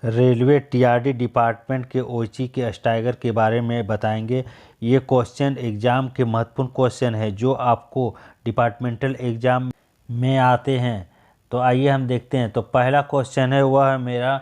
Railway TRD department के ओची के स्टाइगर के बारे में बताएंगे। ये क्वेश्चन एग्ज़ाम के महत्वपूर्ण क्वेश्चन है जो आपको डिपार्टमेंटल एग्ज़ाम में आते हैं। तो आइए हम देखते हैं। तो पहला क्वेश्चन है वह है मेरा,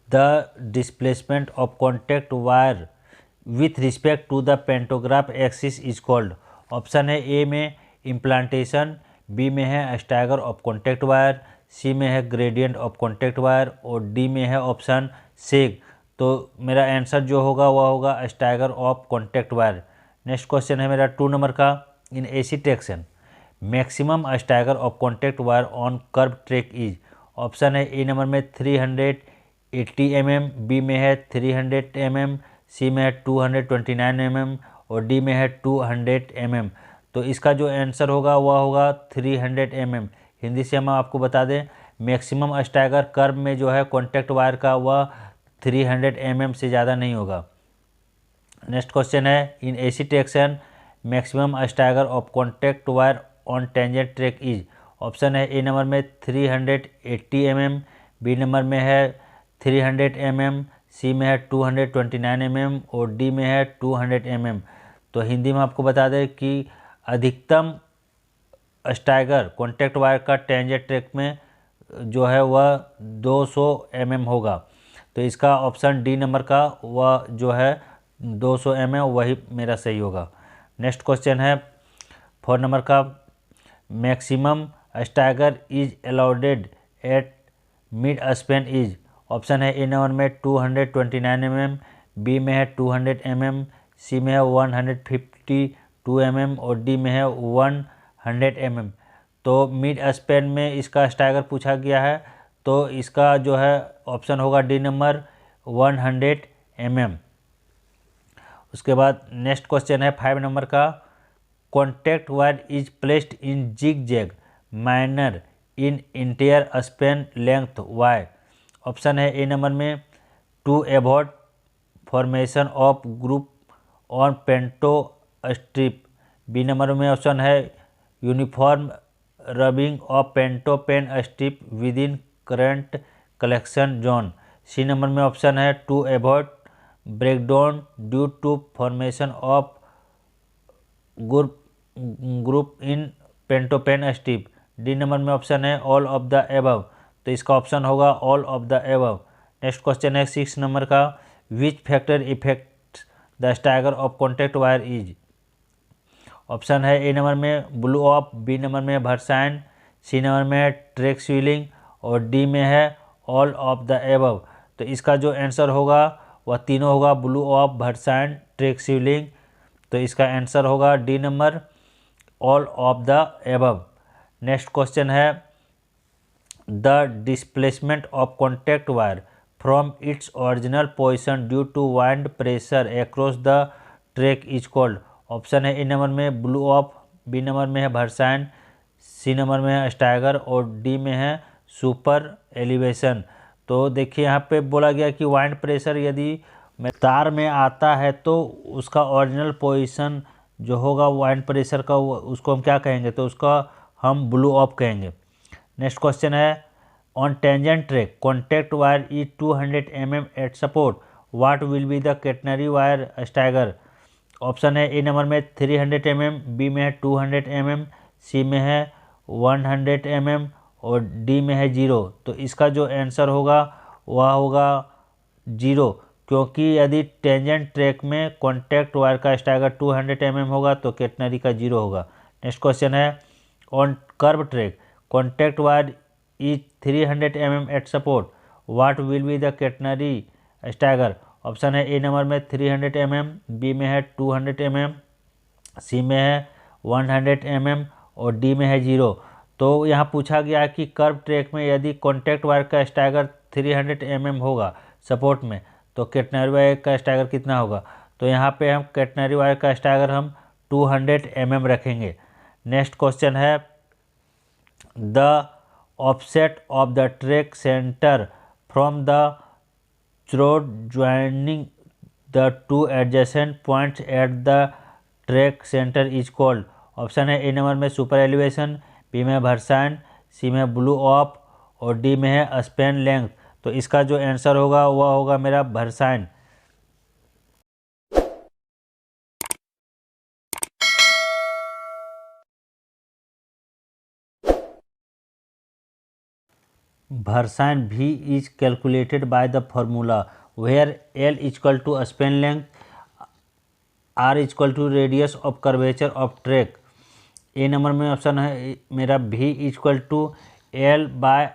the displacement of contact wire with respect to the pantograph axis is called. Option है ए में इम्प्लांटेशन, बी में है stagger of contact wire, C में है ग्रेडियंट ऑफ कॉन्टैक्ट वायर और डी में है ऑप्शन सेग। तो मेरा आंसर जो होगा वह होगा stagger of contact wire. Next question है मेरा 2 नंबर का, in AC traction maximum stagger of contact wire on curve track is. Option है ए नंबर में 380 mm, बी में है 300 mm, सी में है 229 mm और डी में है 200 mm। तो इसका जो आंसर होगा वह होगा 300 mm। हिंदी से हम आपको बता दें, मैक्सिमम स्टाइगर कर्व में जो है कॉन्टैक्ट वायर का वह 300 mm से ज़्यादा नहीं होगा। नेक्स्ट क्वेश्चन है, in AC traction maximum stagger of contact wire on tangent track is. Option है ए नंबर में 380 mm, बी नंबर में है 300 mm, सी में है 229 mm और डी में है 200 mm। तो हिंदी में आपको बता दें कि अधिकतम स्टाइगर कॉन्टैक्ट वायर का टेंजेंट ट्रैक में जो है वह 200 mm होगा। तो इसका ऑप्शन डी नंबर का वह जो है 200 mm वही मेरा सही होगा। नेक्स्ट क्वेश्चन है 4 नंबर का, maximum stagger is allowed at mid span is. Option है ए नंबर में 229 mm, बी में है 200 mm, सी में है 152 mm और डी में है 100 mm। तो मिड स्पैन में इसका स्टाइगर पूछा गया है, तो इसका जो है ऑप्शन होगा डी नंबर 100 mm। उसके बाद नेक्स्ट क्वेश्चन है 5 नंबर का, contact wire is placed in zig zag manner in entire span length wise. Option है ए नंबर में to avoid formation of groove on panto strip, B number में option है uniform rubbing of pantograph strip within current collection zone, C number में option है to avoid breakdown due to formation of groove in pantograph strip, D number में option है all of the above. तो इसका option होगा all of the above. Next question है 6 number का, which factor affect the stagger of contact wire is. Option है A number में blow off, B number में भरसाइन, सी नंबर में है ट्रैक स्विलिंग और डी में है ऑल ऑफ द एबव। तो इसका जो आंसर होगा वह तीनों होगा, blow off, versine, track swilling. तो इसका आंसर होगा D number all of the above. Next question है, the displacement of contact wire from its original position due to wind pressure across the track is called. Option है A number में blow off, B number में है भरसाइन, सी number में है स्टाइगर और D में है सुपर एलिवेशन। तो देखिए यहाँ पे बोला गया कि वाइंड प्रेशर यदि तार में आता है तो उसका ओरिजिनल पोजीशन जो होगा वाइंड प्रेशर का उसको हम क्या कहेंगे, तो उसका हम ब्लो ऑफ कहेंगे। नेक्स्ट क्वेश्चन है, on tangent track contact wire is 200 mm at support, what will be the catenary wire stagger. Option है ए नंबर में 300 mm, बी में है 200 mm, सी में है 100 mm और डी में है 0। तो इसका जो आंसर होगा वह होगा 0, क्योंकि यदि टेंजेंट ट्रैक में कॉन्टैक्ट वायर का स्टाइगर 200 mm होगा तो कैटनरी का 0 होगा। नेक्स्ट क्वेश्चन है, on curve track contact wire is 300 mm at support, what will be the catenary stagger. Option है ए नंबर में 300 mm, बी में है 200 mm, सी में है 100 mm और डी में है 0। तो यहाँ पूछा गया है कि कर्व ट्रैक में यदि कॉन्टैक्ट वायर का स्टाइगर 300 mm होगा सपोर्ट में तो कैटनरी वायर का स्टाइगर कितना होगा। तो यहाँ पे हम कैटनरी वायर का स्टाइगर हम 200 mm रखेंगे। नेक्स्ट क्वेश्चन है, the offset of the track centre from the थ्रोड joining the two adjacent points at the track centre is called. Option है ए नंबर में सुपर एलिवेशन, बी में भरसाइन, सी में blow of और D में है span length. तो इसका जो आंसर होगा वह होगा मेरा versine. Versine V is calculated by the formula where L equal to span length, R equal to radius of curvature of track। A number में ऑप्शन है मेरा V equal to L by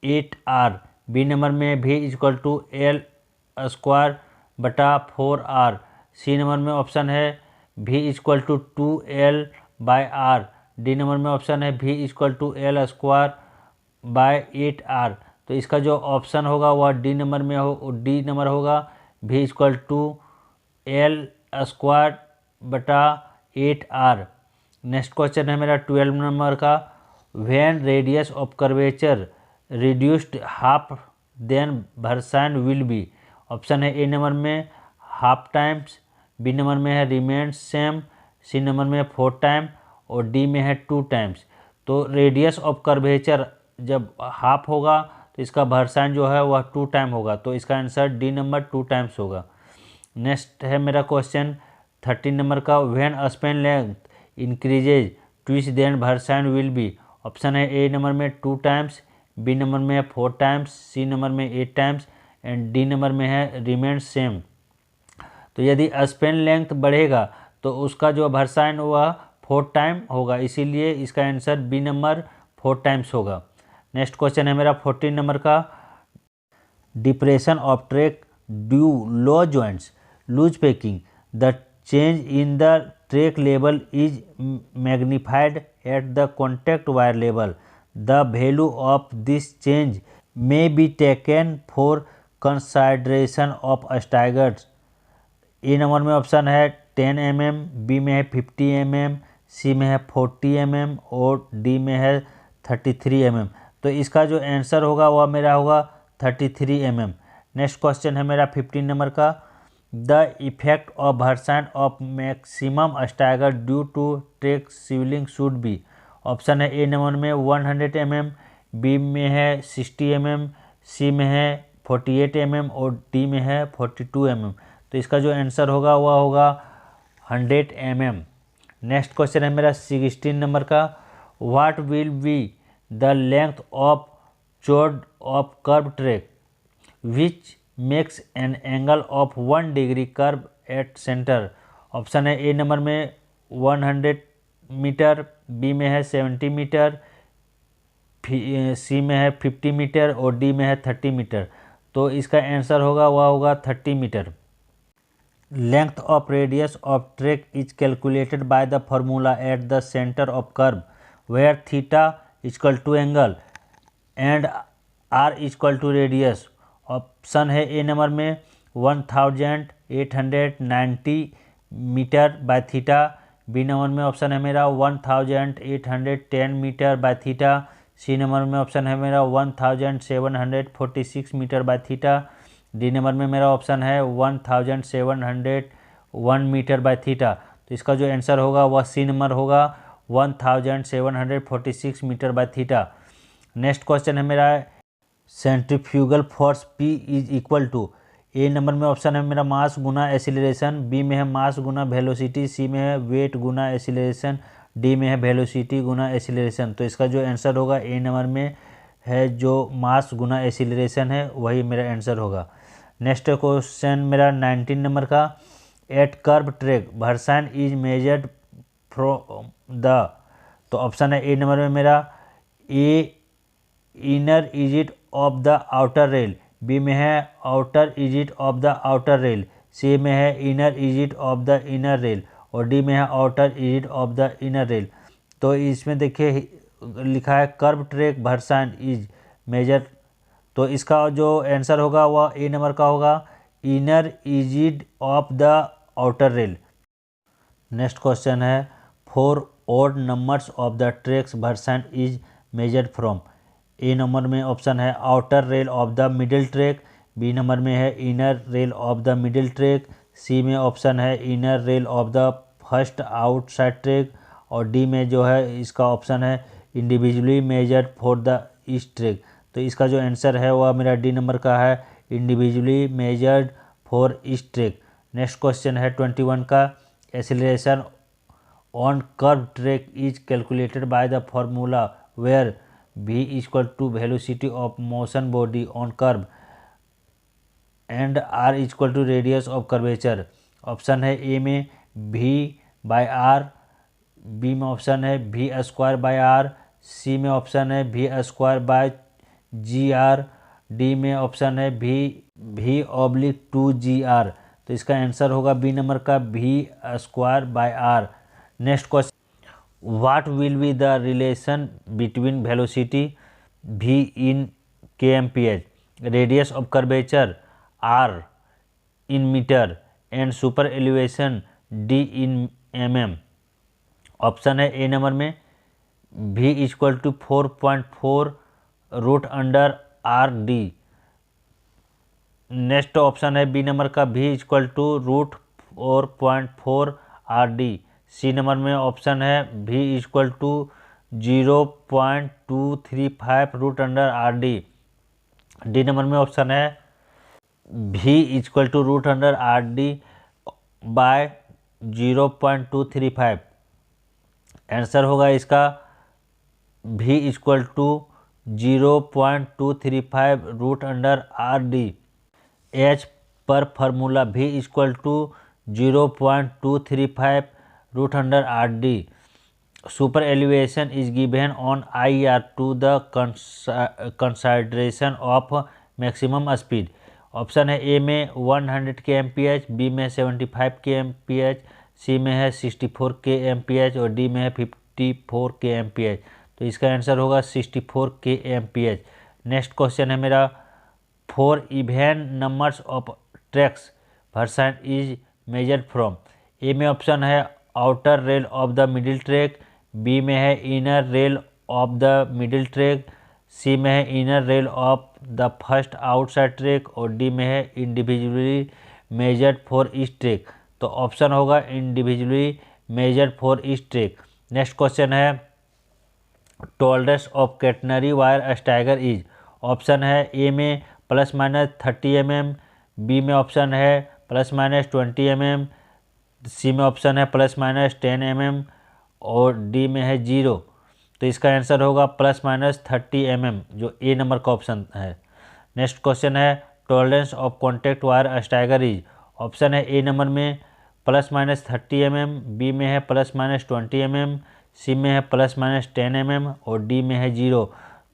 8R। B number में V equal to L square बटा 4R। C number में option है V equal to 2L by R। D number में option है V equal to L square by 8R। तो इसका जो option होगा वह डी नंबर में डी नंबर होगा V equal to L square बटा 8R। नेक्स्ट क्वेश्चन है मेरा 12 नंबर का, when radius of curvature reduced half then versine will be. Option है ए नंबर में हाफ टाइम्स, बी नंबर में है रिमेन्स सेम, सी नंबर में 4 टाइम और डी में है 2 टाइम्स। तो रेडियस ऑफ कर्वेचर जब हाफ होगा तो इसका वर्साइन जो है वह 2 टाइम होगा, तो इसका आंसर डी नंबर 2 टाइम्स होगा। नेक्स्ट है मेरा क्वेश्चन 13 नंबर का, when span length increases twice then versine will be. Option है ए नंबर में 2 टाइम्स, बी नंबर में है 4 टाइम्स, सी नंबर में 8 टाइम्स एंड डी नंबर में है रिमेन सेम। तो यदि स्पेन लेंथ बढ़ेगा तो उसका जो वर्साइन वह 4 टाइम होगा, इसीलिए इसका आंसर बी नंबर 4 टाइम्स होगा। नेक्स्ट क्वेश्चन है मेरा 14 नंबर का, depression of track due low joints loose packing the change in the track level is magnified at the contact wire level. The value of this change may be taken for consideration of staggers। A number में option है 10 mm, B में है 50 mm, सी में है 40 mm और D में है 33 mm। तो इसका जो आंसर होगा वह मेरा होगा 33 mm। नेक्स्ट क्वेश्चन है मेरा 15 नंबर का, the effect of versine of maximum stagger due to track swilling should be. Option है ए नंबर में 100 mm, बी में है 60 mm, सी में है 48 mm और डी में है 42 mm। तो इसका जो आंसर होगा वह होगा 100 mm। नेक्स्ट क्वेश्चन है मेरा 16 नंबर का, what will be the length of chord of curve track which makes an angle of 1 degree curve at centre. Option है ए नंबर में 100 मीटर, बी में है 70 मीटर, सी में है 50 मीटर और डी में है 30 मीटर। तो इसका आंसर होगा वह होगा 30 meter. Length of radius of track is calculated by the formula at the centre of curve where theta equal to angle and R equal to radius. Option है A number में 1890 meter by theta, B number में option है मेरा 1810 meter by theta, C number में option है मेरा 1746 meter by theta, D number में मेरा ऑप्शन है 1701 मीटर बाय थीटा। तो इसका जो आंसर होगा वह सी नंबर होगा 1746 meter by theta. Next question है मेरा centrifugal force P is equal to, A number में ऑप्शन है मेरा मास गुना एसिलरेशन, बी में है मास गुना वेलोसिटी, सी में है वेट गुना एसिलरेशन, डी में है वेलोसिटी गुना एसिलरेशन। तो इसका जो आंसर होगा ए नंबर में है जो मास गुना एसिलरेशन है वही मेरा आंसर होगा। नेक्स्ट क्वेश्चन मेरा 19 नंबर का, at curve track versine is measured from the. तो ऑप्शन है ए नंबर में मेरा ए इनर इजिट of the outer rail, B में है आउटर इजिट of the outer rail, C में है इनर इजिट ऑफ द इनर रेल और डी में है आउटर इजिट ऑफ द इनर रेल। तो इसमें देखिए लिखा है curve track versine is measure, तो इसका जो आंसर होगा वह ए नंबर का होगा इनर इजिट of the outer rail. Next question है 4 odd numbers of the tracks version is measured from। A number में ऑप्शन है outer rail of the middle track, B number में है inner rail of the middle track, C में option है inner rail of the first outside track और D में जो है इसका ऑप्शन है individually measured for the east track. तो इसका जो आंसर है वह मेरा डी नंबर का है, individually measured for each track. Next question है 21 का, acceleration on curve track is calculated by the formula where v equal to velocity of motion body on curve and r equal to radius of curvature. Option है A में v/r, B में option है v²/r, सी में option है v²/gr, D में option है v/2gr। तो इसका आंसर होगा बी नंबर का v²/r। Next question, what will be the relation between velocity v in kmph, radius of curvature r in meter and super elevation d in mm। Option है A number में v equal to 4.4 √r d। Next option है B number का v equal to √4.4 r d। C number में option है v equal to 0.235 √r d। D number में option है v equal to √r d by 0.235। Answer होगा इसका v equal to 0.235 √r d। H पर formula v equal to 0.235 √r d। Super elevation is given on IR to the consideration of maximum speed. Option है A में 100 kmph, B में 75 kmph, सी में है 64 kmph और D में है 54 kmph। तो इसका आंसर होगा 64 kmph। नेक्स्ट क्वेश्चन है मेरा, 4 even numbers of tracks versine is measured from. A में ऑप्शन है outer rail of the middle track, B में है inner rail of the middle track, C में है inner rail of the first outside track और D में है individually measured for each track. तो ऑप्शन होगा individually measured for each track. Next question है, tolerance of catenary wire stagger is. Option है A में ±30 mm, बी में option है ±20 mm, सी में ऑप्शन है ±10 mm और डी में है 0। तो इसका आंसर होगा ±30 mm, जो ए नंबर का ऑप्शन है। नेक्स्ट क्वेश्चन है, tolerance of contact wire stagger is. Option है ए नंबर में ±30 mm, बी में है ±20 mm, सी में है ±10 mm और डी में है 0।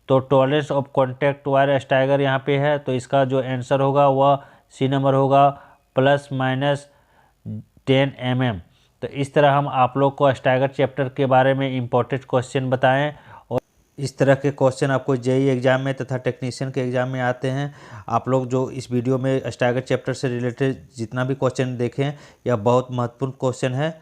तो tolerance of contact wire stagger यहाँ पे है, तो इसका जो आंसर होगा वह सी नंबर होगा ±10 mm। तो इस तरह हम आप लोग को स्टैगर चैप्टर के बारे में इम्पोर्टेंट क्वेश्चन बताएं और इस तरह के क्वेश्चन आपको जेईई एग्जाम में तथा टेक्नीशियन के एग्जाम में आते हैं। आप लोग जो इस वीडियो में स्टैगर चैप्टर से रिलेटेड जितना भी क्वेश्चन देखें, यह बहुत महत्वपूर्ण क्वेश्चन है।